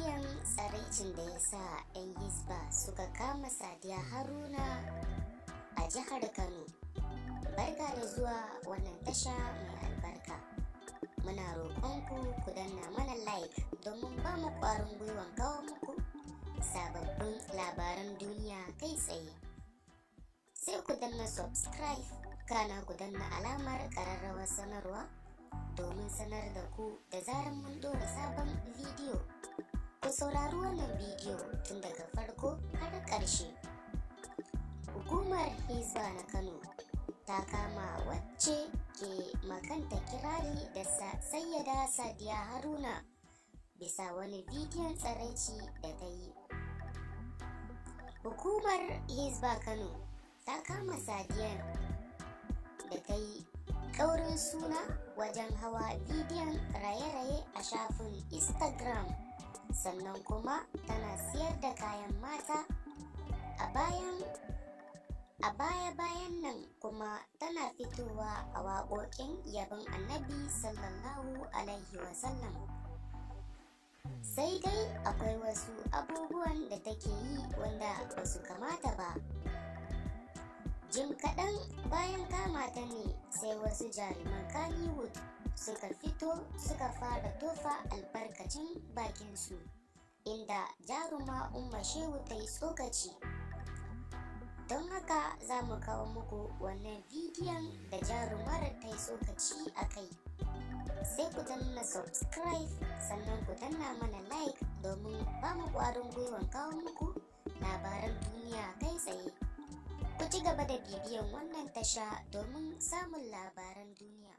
bidiyon tsaraicin da ya sa 'yan Hisba suka kama Sadiya Haruna a jihar Kano. Barka da zuwa wannan tasha mai albarka. Muna roƙonku ku danna mana like domin ba mu ƙwarin gwiwan kawo muku sababbin labaran duniya kai tsaye. Sai ku danna subscribe, kana ku danna alamar ƙararrawar sanarwa domin sanar da ku da zarar mun ɗora sabon bidiyo. Ku saurari wannan bidiyo tun daga farko har ƙarshe. Hukumar Hisba na Kano ta kama wacce ke makanta kirari da Sayyada Sadiya Haruna bisa wani bidiyon tsaraici da ta yi. Hukumar Hisba Kano ta kama Sadiyan da ta yi ƙaurin suna wajen hawa bidiyon raye-raye a shafin Instagram, sannan kuma tana siyar da kayan mata a baya-bayan nan kuma tana fitowa a waƙoƙin yabon Annabi sallallahu alaihi wasallam. Sai dai akwai wasu abubuwan da take yi wanda ba su kamata ba. Jim kaɗan bayan kama ta ne sai wasu jaruman Kannywood suka fito suka fara tofa albarkacin bakinsu, inda jaruma Umma Shehu ta yi tsokaci. Don haka za mu kawo muku wannan bidiyon da jarumar ta yi tsokaci a kai. Sai ku danna subscribe, sannan ku danna mana like domin ba mu ƙwarin gwiwan kawo muku labaran duniya kai tsaye. Ku ci gaba da bibiyan wannan tasha domin samun labaran duniya.